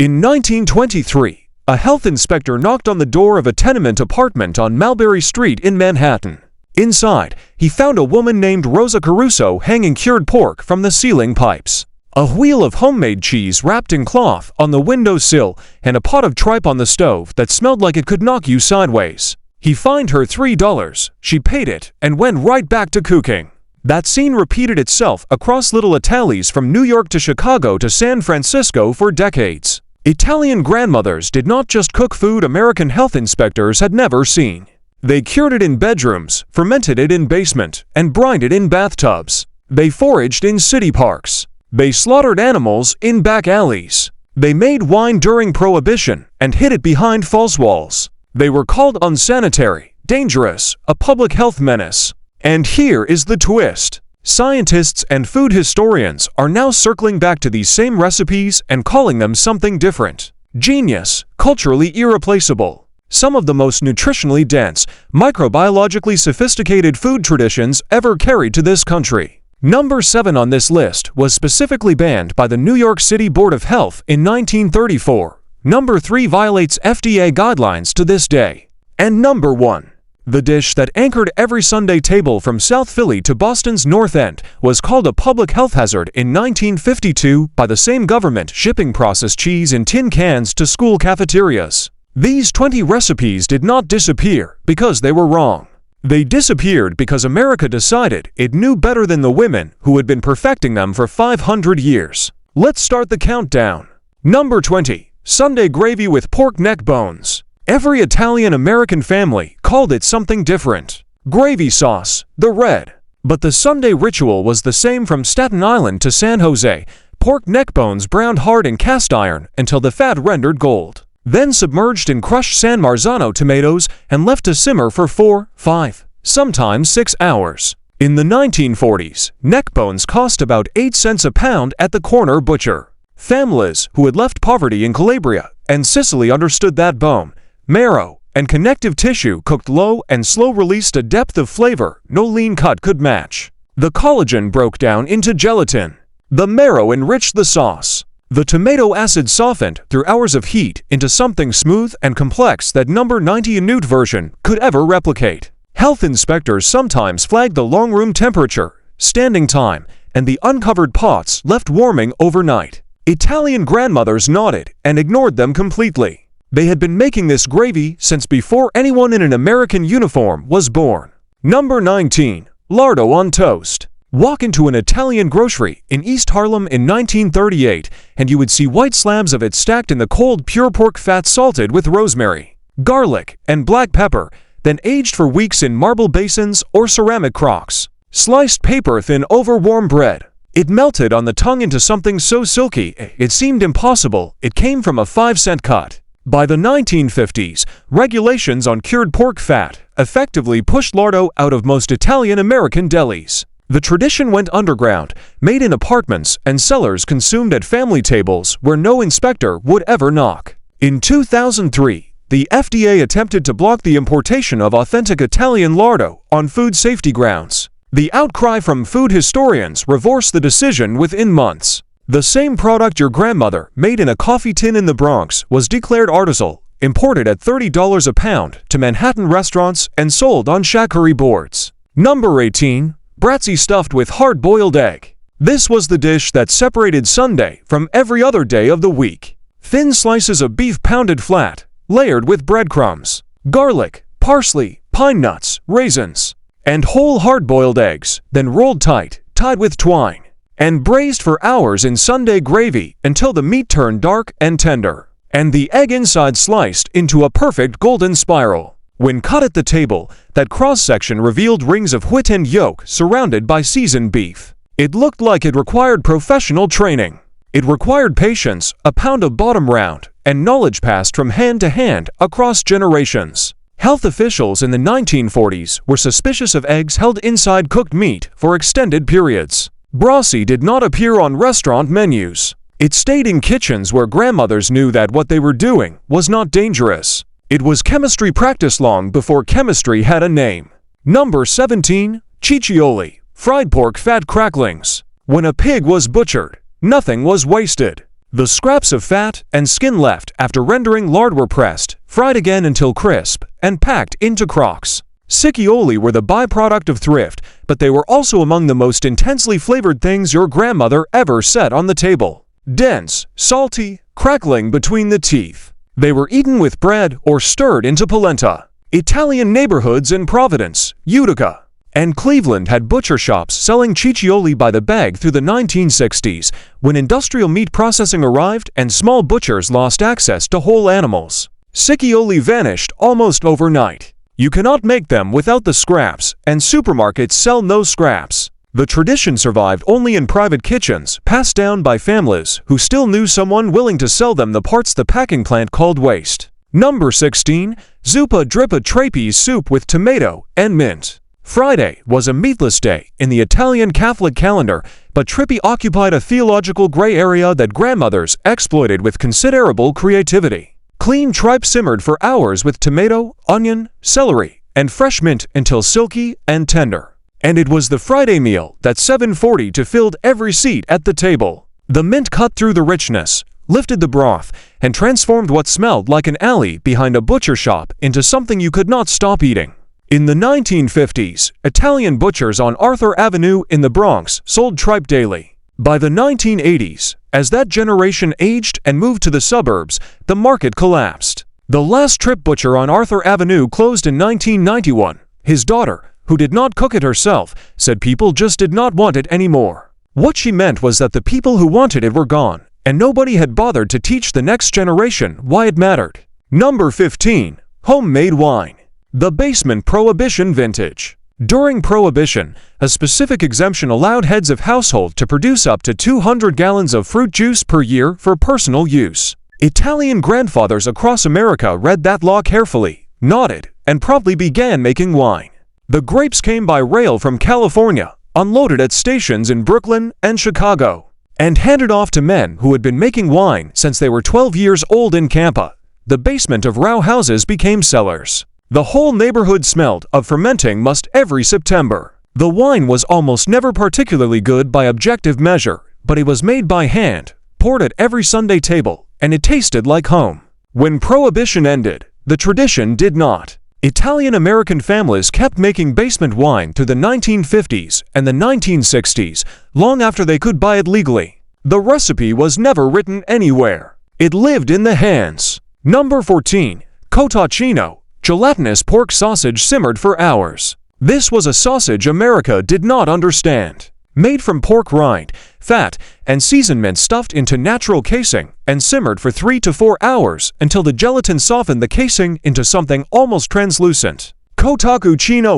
In 1923, a health inspector knocked on the door of a tenement apartment on Mulberry Street in Manhattan. Inside, he found a woman named Rosa Caruso hanging cured pork from the ceiling pipes, a wheel of homemade cheese wrapped in cloth on the windowsill, and a pot of tripe on the stove that smelled like it could knock you sideways. He fined her $3, she paid it, and went right back to cooking. That scene repeated itself across little Itali's from New York to Chicago to San Francisco for decades. Italian grandmothers did not just cook food American health inspectors had never seen. They cured it in bedrooms, fermented it in basement, and brined it in bathtubs. They foraged in city parks. They slaughtered animals in back alleys. They made wine during Prohibition and hid it behind false walls. They were called unsanitary, dangerous, a public health menace. And here is the twist. Scientists and food historians are now circling back to these same recipes and calling them something different. Genius, culturally irreplaceable. Some of the most nutritionally dense, microbiologically sophisticated food traditions ever carried to this country. Number 7 on this list was specifically banned by the New York City Board of Health in 1934. Number 3 violates FDA guidelines to this day. And number 1. The dish that anchored every Sunday table from South Philly to Boston's North End was called a public health hazard in 1952 by the same government shipping processed cheese in tin cans to school cafeterias. These 20 recipes did not disappear because they were wrong. They disappeared because America decided it knew better than the women who had been perfecting them for 500 years. Let's start the countdown. Number 20. Sunday gravy with pork neck bones. Every Italian-American family called it something different. Gravy sauce, the red. But the Sunday ritual was the same from Staten Island to San Jose. Pork neck bones browned hard in cast iron until the fat rendered gold. Then submerged in crushed San Marzano tomatoes and left to simmer for 4, 5, sometimes 6 hours. In the 1940s, neck bones cost about 8 cents a pound at the corner butcher. Families who had left poverty in Calabria and Sicily understood that bone, marrow, and connective tissue cooked low and slow released a depth of flavor no lean cut could match. The collagen broke down into gelatin. The marrow enriched the sauce. The tomato acid softened through hours of heat into something smooth and complex that number 90 Newt version could ever replicate. Health inspectors sometimes flagged the long room temperature, standing time, and the uncovered pots left warming overnight. Italian grandmothers nodded and ignored them completely. They had been making this gravy since before anyone in an American uniform was born. Number 19. Lardo on toast. Walk into an Italian grocery in East Harlem in 1938 and you would see white slabs of it stacked in the cold pure pork fat salted with rosemary, garlic, and black pepper, then aged for weeks in marble basins or ceramic crocks. Sliced paper-thin over-warm bread. It melted on the tongue into something so silky it seemed impossible it came from a 5-cent cut. By the 1950s, regulations on cured pork fat effectively pushed lardo out of most Italian-American delis. The tradition went underground, made in apartments and cellars consumed at family tables where no inspector would ever knock. In 2003, the FDA attempted to block the importation of authentic Italian lardo on food safety grounds. The outcry from food historians reversed the decision within months. The same product your grandmother made in a coffee tin in the Bronx was declared artisanal, imported at $30 a pound to Manhattan restaurants and sold on charcuterie boards. Number 18. Bratzi stuffed with hard-boiled egg. This was the dish that separated Sunday from every other day of the week. Thin slices of beef pounded flat, layered with breadcrumbs, garlic, parsley, pine nuts, raisins, and whole hard-boiled eggs, then rolled tight, tied with twine, and braised for hours in Sunday gravy until the meat turned dark and tender, and the egg inside sliced into a perfect golden spiral. When cut at the table, that cross-section revealed rings of whitened yolk surrounded by seasoned beef. It looked like it required professional training. It required patience, a pound of bottom round, and knowledge passed from hand to hand across generations. Health officials in the 1940s were suspicious of eggs held inside cooked meat for extended periods. Bratzi did not appear on restaurant menus. It stayed in kitchens where grandmothers knew that what they were doing was not dangerous. It was chemistry practice long before chemistry had a name. Number 17. Ciccioli, fried pork fat cracklings. When a pig was butchered, nothing was wasted. The scraps of fat and skin left after rendering lard were pressed, fried again until crisp, and packed into crocks. Ciccioli were the byproduct of thrift, but they were also among the most intensely flavored things your grandmother ever set on the table. Dense, salty, crackling between the teeth. They were eaten with bread or stirred into polenta. Italian neighborhoods in Providence, Utica, and Cleveland had butcher shops selling ciccioli by the bag through the 1960s, when industrial meat processing arrived and small butchers lost access to whole animals. Ciccioli vanished almost overnight. You cannot make them without the scraps, and supermarkets sell no scraps. The tradition survived only in private kitchens, passed down by families who still knew someone willing to sell them the parts the packing plant called waste. Number 16. Zuppa Drippa Trapeze soup with tomato and mint. Friday was a meatless day in the Italian Catholic calendar, but Trippi occupied a theological gray area that grandmothers exploited with considerable creativity. Clean tripe simmered for hours with tomato, onion, celery, and fresh mint until silky and tender. And it was the Friday meal that 740 filled every seat at the table. The mint cut through the richness, lifted the broth, and transformed what smelled like an alley behind a butcher shop into something you could not stop eating. In the 1950s, Italian butchers on Arthur Avenue in the Bronx sold tripe daily. By the 1980s, as that generation aged and moved to the suburbs, the market collapsed. The last Trip butcher on Arthur Avenue closed in 1991. His daughter, who did not cook it herself, said people just did not want it anymore. What she meant was that the people who wanted it were gone, and nobody had bothered to teach the next generation why it mattered. Number 15. Homemade wine. The basement prohibition vintage. During Prohibition, a specific exemption allowed heads of household to produce up to 200 gallons of fruit juice per year for personal use. Italian grandfathers across America read that law carefully, nodded, and promptly began making wine. The grapes came by rail from California, unloaded at stations in Brooklyn and Chicago, and handed off to men who had been making wine since they were 12 years old in Campa. The basement of row houses became cellars. The whole neighborhood smelled of fermenting must every September. The wine was almost never particularly good by objective measure, but it was made by hand, poured at every Sunday table, and it tasted like home. When Prohibition ended, the tradition did not. Italian-American families kept making basement wine through the 1950s and the 1960s, long after they could buy it legally. The recipe was never written anywhere. It lived in the hands. Number 14. Cotacino. Gelatinous pork sausage simmered for hours. This was a sausage America did not understand. Made from pork rind, fat, and seasonment stuffed into natural casing and simmered for 3 to 4 hours until the gelatin softened the casing into something almost translucent. Cotacino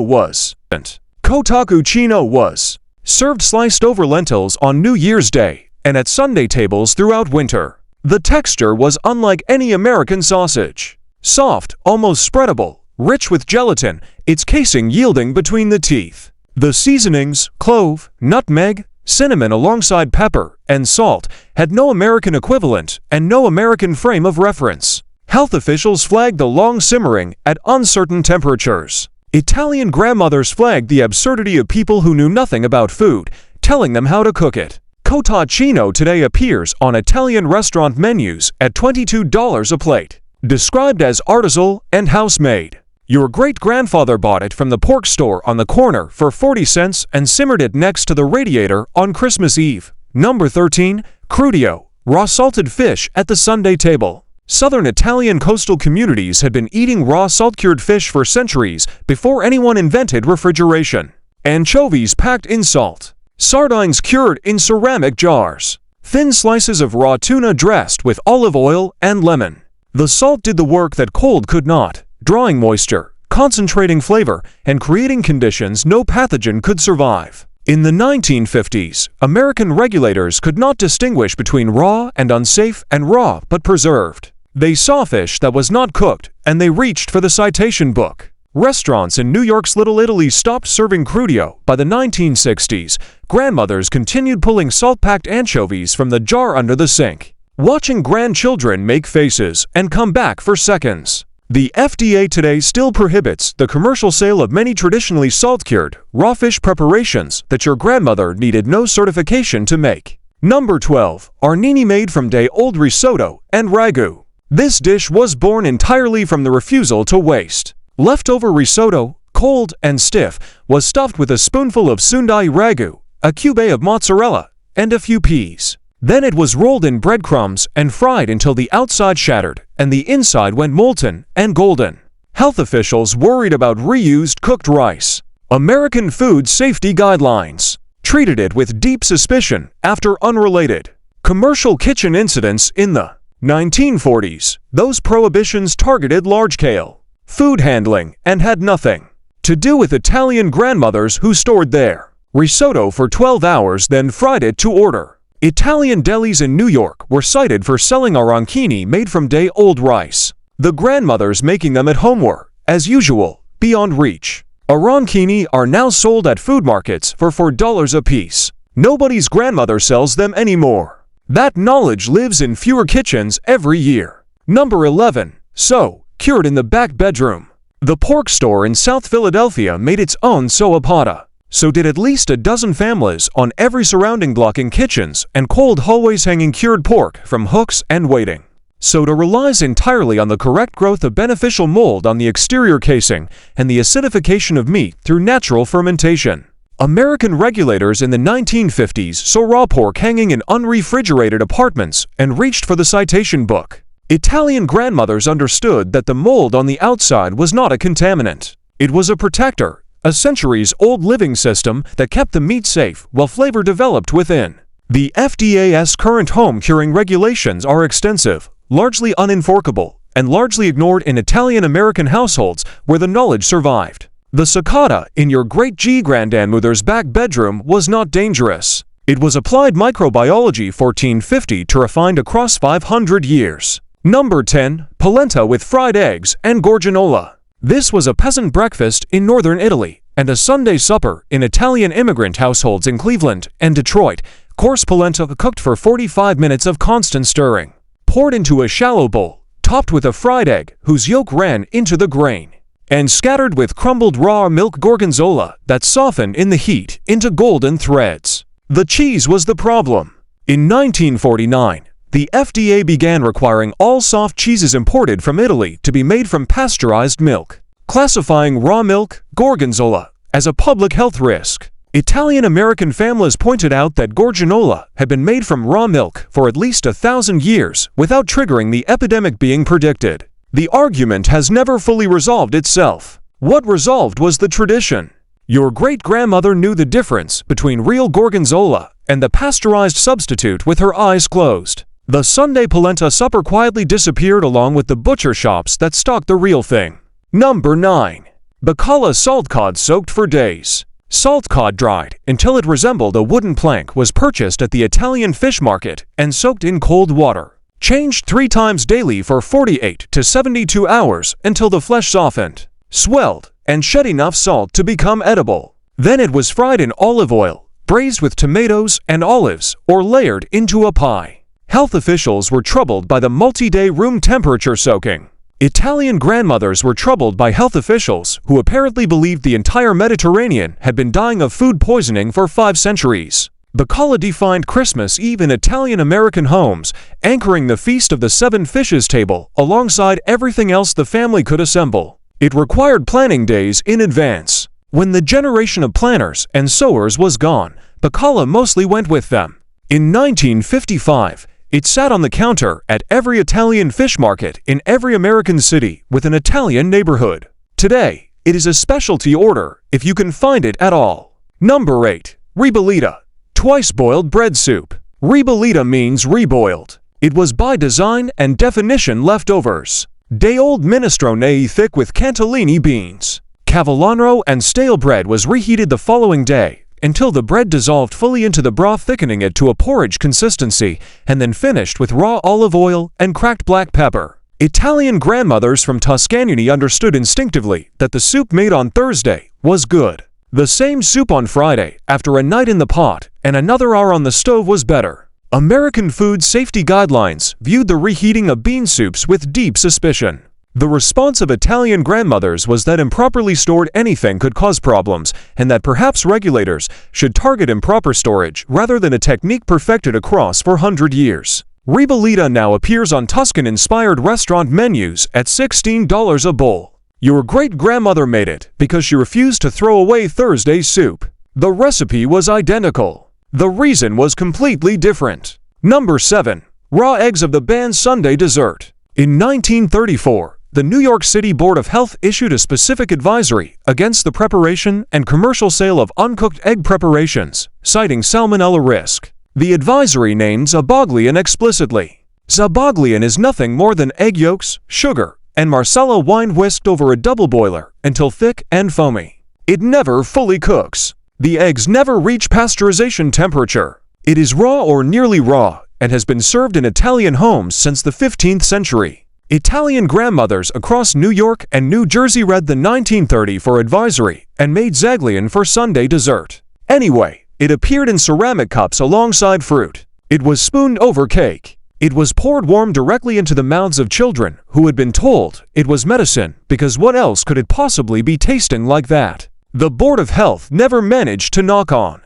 was served sliced over lentils on New Year's Day and at Sunday tables throughout winter. The texture was unlike any American sausage. Soft, almost spreadable, rich with gelatin, its casing yielding between the teeth. The seasonings, clove, nutmeg, cinnamon alongside pepper, and salt, had no American equivalent and no American frame of reference. Health officials flagged the long simmering at uncertain temperatures. Italian grandmothers flagged the absurdity of people who knew nothing about food, telling them how to cook it. Cotacino today appears on Italian restaurant menus at $22 a plate. Described as artisanal and house-made. Your great-grandfather bought it from the pork store on the corner for 40 cents and simmered it next to the radiator on Christmas Eve. Number 13. Crudio. Raw salted fish at the Sunday table. Southern Italian coastal communities had been eating raw salt-cured fish for centuries before anyone invented refrigeration. Anchovies packed in salt. Sardines cured in ceramic jars. Thin slices of raw tuna dressed with olive oil and lemon. The salt did the work that cold could not, drawing moisture, concentrating flavor, and creating conditions no pathogen could survive. In the 1950s, American regulators could not distinguish between raw and unsafe and raw but preserved. They saw fish that was not cooked, and they reached for the citation book. Restaurants in New York's Little Italy stopped serving crudio by the 1960s. Grandmothers continued pulling salt-packed anchovies from the jar under the sink, watching grandchildren make faces and come back for seconds. The FDA today still prohibits the commercial sale of many traditionally salt-cured, raw fish preparations that your grandmother needed no certification to make. Number 12. Arnini made from day-old risotto and ragu. This dish was born entirely from the refusal to waste. Leftover risotto, cold and stiff, was stuffed with a spoonful of sundai ragu, a cube of mozzarella, and a few peas. Then it was rolled in breadcrumbs and fried until the outside shattered and the inside went molten and golden. Health officials worried about reused cooked rice. American Food Safety Guidelines treated it with deep suspicion after unrelated commercial kitchen incidents in the 1940s. Those prohibitions targeted large-scale food handling and had nothing to do with Italian grandmothers who stored their risotto for 12 hours then fried it to order. Italian delis in New York were cited for selling arancini made from day-old rice. The grandmothers making them at home were, as usual, beyond reach. Arancini are now sold at food markets for $4 a piece. Nobody's grandmother sells them anymore. That knowledge lives in fewer kitchens every year. Number 11. So, cured in the back bedroom. The pork store in South Philadelphia made its own soapata. So did at least a dozen families on every surrounding block in kitchens and cold hallways hanging cured pork from hooks and waiting. Soda relies entirely on the correct growth of beneficial mold on the exterior casing and the acidification of meat through natural fermentation. American regulators in the 1950s saw raw pork hanging in unrefrigerated apartments and reached for the citation book. Italian grandmothers understood that the mold on the outside was not a contaminant. It was a protector, a centuries-old living system that kept the meat safe while flavor developed within. The FDA's current home curing regulations are extensive, largely unenforceable, and largely ignored in Italian-American households where the knowledge survived. The cicada in your great-grandmother's back bedroom was not dangerous. It was applied microbiology 1450 to refined across 500 years. Number 10. Polenta with fried eggs and gorgonzola. This was a peasant breakfast in northern Italy and a Sunday supper in Italian immigrant households in Cleveland and Detroit. Coarse polenta cooked for 45 minutes of constant stirring. Poured into a shallow bowl, topped with a fried egg whose yolk ran into the grain, and scattered with crumbled raw milk gorgonzola that softened in the heat into golden threads. The cheese was the problem. In 1949, the FDA began requiring all soft cheeses imported from Italy to be made from pasteurized milk, classifying raw milk, gorgonzola, as a public health risk. Italian-American families pointed out that gorgonzola had been made from raw milk for at least 1,000 years without triggering the epidemic being predicted. The argument has never fully resolved itself. What resolved was the tradition. Your great-grandmother knew the difference between real gorgonzola and the pasteurized substitute with her eyes closed. The Sunday polenta supper quietly disappeared along with the butcher shops that stocked the real thing. Number 9. Bacala salt cod soaked for days. Salt cod dried until it resembled a wooden plank was purchased at the Italian fish market and soaked in cold water. Changed 3 times daily for 48 to 72 hours until the flesh softened, swelled, and shed enough salt to become edible. Then it was fried in olive oil, braised with tomatoes and olives, or layered into a pie. Health officials were troubled by the multi-day room temperature soaking. Italian grandmothers were troubled by health officials who apparently believed the entire Mediterranean had been dying of food poisoning for 5 centuries. Bacala defined Christmas Eve in Italian-American homes, anchoring the Feast of the Seven Fishes table alongside everything else the family could assemble. It required planning days in advance. When the generation of planners and sewers was gone, bacala mostly went with them. In 1955, it sat on the counter at every Italian fish market in every American city with an Italian neighborhood. Today, it is a specialty order if you can find it at all. Number 8. Ribollita. Twice boiled bread soup. Ribollita means reboiled. It was by design and definition leftovers. Day-old minestrone thick with cantellini beans. Cavallaro and stale bread was reheated the following day until the bread dissolved fully into the broth, thickening it to a porridge consistency, and then finished with raw olive oil and cracked black pepper. Italian grandmothers from Tuscany understood instinctively that the soup made on Thursday was good. The same soup on Friday, after a night in the pot and another hour on the stove, was better. American food safety guidelines viewed the reheating of bean soups with deep suspicion. The response of Italian grandmothers was that improperly stored anything could cause problems, and that perhaps regulators should target improper storage rather than a technique perfected across 400 years. Ribollita now appears on Tuscan-inspired restaurant menus at $16 a bowl. Your great-grandmother made it because she refused to throw away Thursday's soup. The recipe was identical. The reason was completely different. Number 7. Raw eggs of the banned Sunday dessert. In 1934, the New York City Board of Health issued a specific advisory against the preparation and commercial sale of uncooked egg preparations, citing salmonella risk. The advisory named Zabaglian explicitly. Zabaglian is nothing more than egg yolks, sugar, and Marsala wine whisked over a double boiler until thick and foamy. It never fully cooks. The eggs never reach pasteurization temperature. It is raw or nearly raw and has been served in Italian homes since the 15th century. Italian grandmothers across New York and New Jersey read the 1934 advisory and made zaglian for Sunday dessert. Anyway, it appeared in ceramic cups alongside fruit. It was spooned over cake. It was poured warm directly into the mouths of children who had been told it was medicine because what else could it possibly be tasting like that? The Board of Health never managed to knock on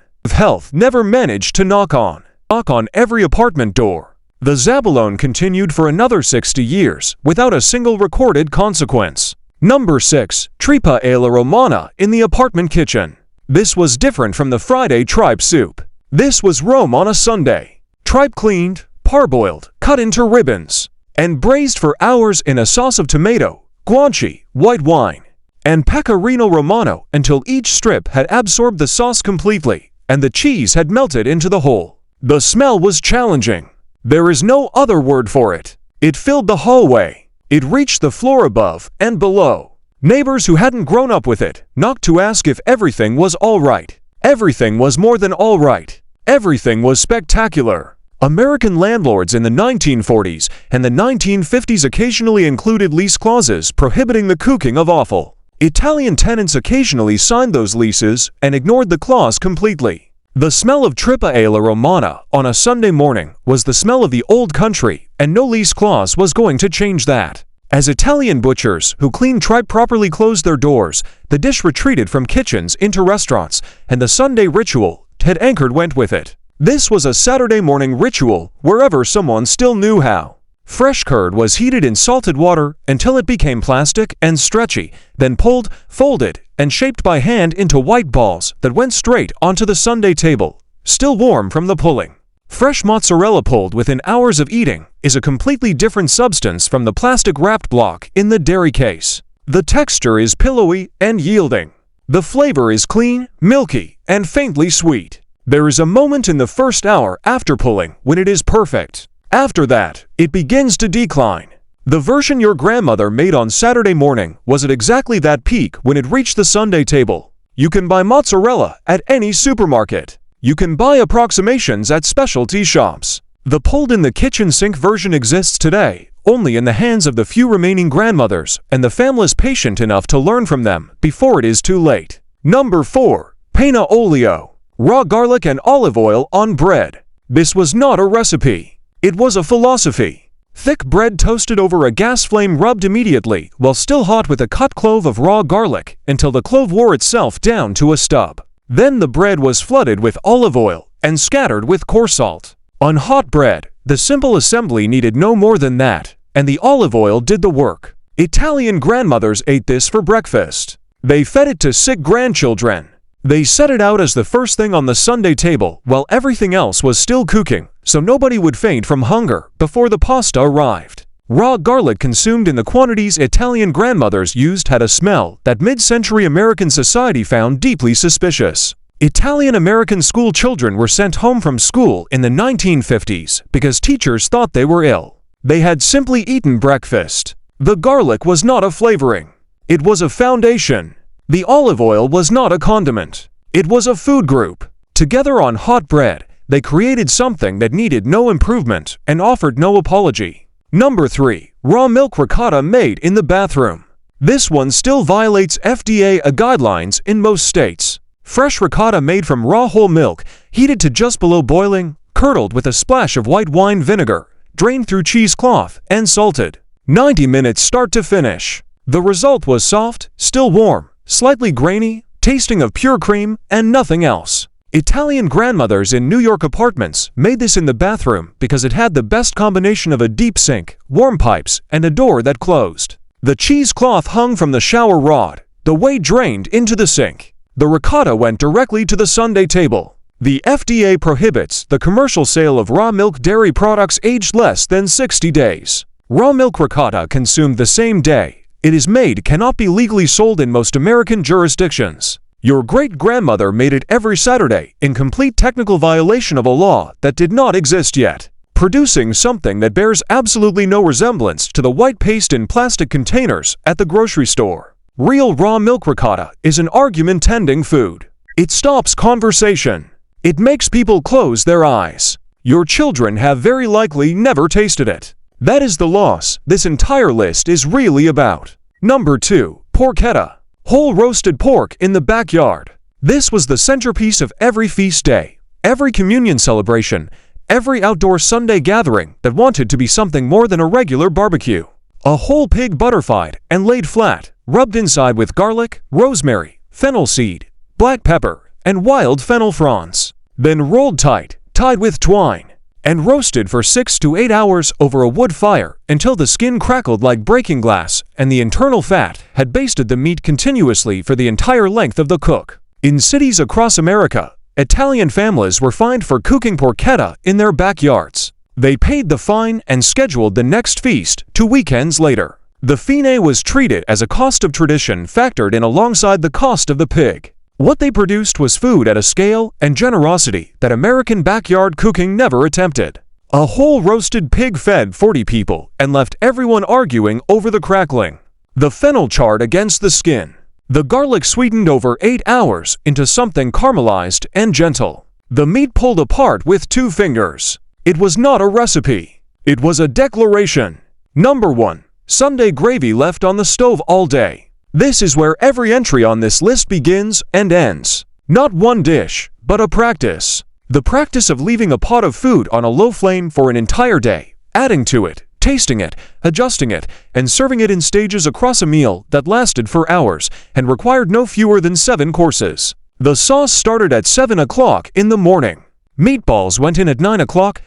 every apartment door. The Zabalone continued for another 60 years without a single recorded consequence. Number 6. Tripa alla Romana in the apartment kitchen. This was different from the Friday tripe soup. This was Rome on a Sunday. Tripe cleaned, parboiled, cut into ribbons, and braised for hours in a sauce of tomato, guanciale, white wine, and pecorino romano until each strip had absorbed the sauce completely and the cheese had melted into the whole. The smell was challenging. There is no other word for it. It filled the hallway. It reached the floor above and below. Neighbors who hadn't grown up with it knocked to ask if everything was all right. Everything was more than all right. Everything was spectacular. American landlords in the 1940s and the 1950s occasionally included lease clauses prohibiting the cooking of offal. Italian tenants occasionally signed those leases and ignored the clause completely. The smell of Tripa alla Romana on a Sunday morning was the smell of the old country, and no lease clause was going to change that. As Italian butchers who cleaned tripe properly closed their doors, the dish retreated from kitchens into restaurants, and the Sunday ritual had anchored went with it. This was a Saturday morning ritual wherever someone still knew how. Fresh curd was heated in salted water until it became plastic and stretchy, then pulled, folded, and shaped by hand into white balls that went straight onto the Sunday table, still warm from the pulling. Fresh mozzarella pulled within hours of eating is a completely different substance from the plastic-wrapped block in the dairy case. The texture is pillowy and yielding. The flavor is clean, milky, and faintly sweet. There is a moment in the first hour after pulling when it is perfect. After that, it begins to decline. The version your grandmother made on Saturday morning was at exactly that peak when it reached the Sunday table. You can buy mozzarella at any supermarket. You can buy approximations at specialty shops. The pulled-in-the-kitchen sink version exists today, only in the hands of the few remaining grandmothers and the families patient enough to learn from them before it is too late. Number 4. Pena olio. Raw garlic and olive oil on bread. This was not a recipe. It was a philosophy. Thick bread toasted over a gas flame rubbed immediately while still hot with a cut clove of raw garlic until the clove wore itself down to a stub. Then the bread was flooded with olive oil and scattered with coarse salt. On hot bread, the simple assembly needed no more than that, and the olive oil did the work. Italian grandmothers ate this for breakfast. They fed it to sick grandchildren. They set it out as the first thing on the Sunday table while everything else was still cooking, so nobody would faint from hunger before the pasta arrived. Raw garlic consumed in the quantities Italian grandmothers used had a smell that mid-century American society found deeply suspicious. Italian-American school children were sent home from school in the 1950s because teachers thought they were ill. They had simply eaten breakfast. The garlic was not a flavoring. It was a foundation. The olive oil was not a condiment. It was a food group. Together on hot bread, they created something that needed no improvement and offered no apology. Number 3. Raw milk ricotta made in the bathroom. This one still violates FDA guidelines in most states. Fresh ricotta made from raw whole milk, heated to just below boiling, curdled with a splash of white wine vinegar, drained through cheesecloth, and salted. 90 minutes start to finish. The result was soft, still warm, slightly grainy, tasting of pure cream, and nothing else. Italian grandmothers in New York apartments made this in the bathroom because it had the best combination of a deep sink, warm pipes, and a door that closed. The cheesecloth hung from the shower rod. The whey drained into the sink. The ricotta went directly to the Sunday table. The FDA prohibits the commercial sale of raw milk dairy products aged less than 60 days. Raw milk ricotta consumed the same day it is made cannot be legally sold in most American jurisdictions. Your great-grandmother made it every Saturday in complete technical violation of a law that did not exist yet, producing something that bears absolutely no resemblance to the white paste in plastic containers at the grocery store. Real raw milk ricotta is an argument-ending food. It stops conversation. It makes people close their eyes. Your children have very likely never tasted it. That is the loss this entire list is really about. Number 2. Porchetta. Whole roasted pork in the backyard. This was the centerpiece of every feast day, every communion celebration, every outdoor Sunday gathering that wanted to be something more than a regular barbecue. A whole pig butterfied and laid flat, rubbed inside with garlic, rosemary, fennel seed, black pepper, and wild fennel fronds. Then rolled tight, tied with twine, and roasted for 6 to 8 hours over a wood fire until the skin crackled like breaking glass and the internal fat had basted the meat continuously for the entire length of the cook. In cities across America, Italian families were fined for cooking porchetta in their backyards. They paid the fine and scheduled the next feast 2 weekends later. The fine was treated as a cost of tradition factored in alongside the cost of the pig. What they produced was food at a scale and generosity that American backyard cooking never attempted. A whole roasted pig fed 40 people and left everyone arguing over the crackling. The fennel charred against the skin. The garlic sweetened over 8 hours into something caramelized and gentle. The meat pulled apart with 2 fingers. It was not a recipe. It was a declaration. Number 1. Sunday gravy left on the stove all day. This is where every entry on this list begins and ends. Not one dish, but a practice. The practice of leaving a pot of food on a low flame for an entire day, adding to it, tasting it, adjusting it, and serving it in stages across a meal that lasted for hours and required no fewer than 7 courses. The sauce started at 7 o'clock in the morning. Meatballs went in at 9 o'clock,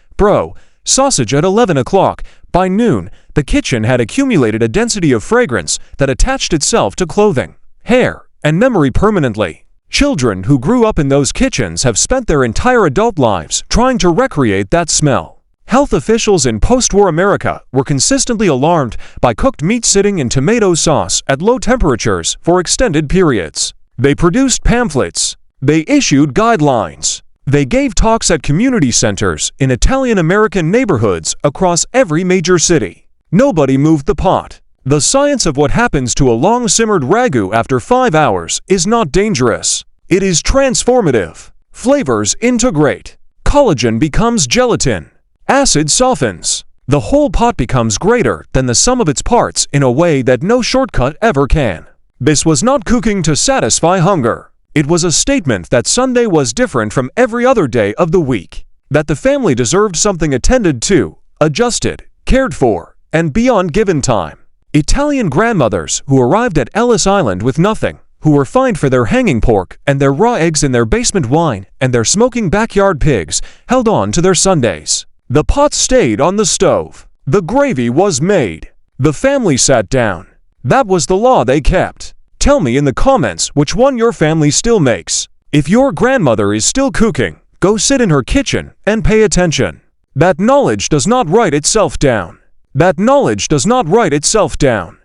sausage at 11 o'clock. By noon, the kitchen had accumulated a density of fragrance that attached itself to clothing, hair, and memory permanently. Children who grew up in those kitchens have spent their entire adult lives trying to recreate that smell. Health officials in post-war America were consistently alarmed by cooked meat sitting in tomato sauce at low temperatures for extended periods. They produced pamphlets. They issued guidelines. They gave talks at community centers in Italian-American neighborhoods across every major city. Nobody moved the pot. The science of what happens to a long-simmered ragu after 5 hours is not dangerous. It is transformative. Flavors integrate. Collagen becomes gelatin. Acid softens. The whole pot becomes greater than the sum of its parts in a way that no shortcut ever can. This was not cooking to satisfy hunger. It was a statement that Sunday was different from every other day of the week, that the family deserved something attended to, adjusted, cared for, and beyond given time. Italian grandmothers who arrived at Ellis Island with nothing, who were fined for their hanging pork and their raw eggs in their basement wine and their smoking backyard pigs, held on to their Sundays. The pot stayed on the stove. The gravy was made. The family sat down. That was the law they kept. Tell me in the comments which one your family still makes. If your grandmother is still cooking, go sit in her kitchen and pay attention. That knowledge does not write itself down. That knowledge does not write itself down.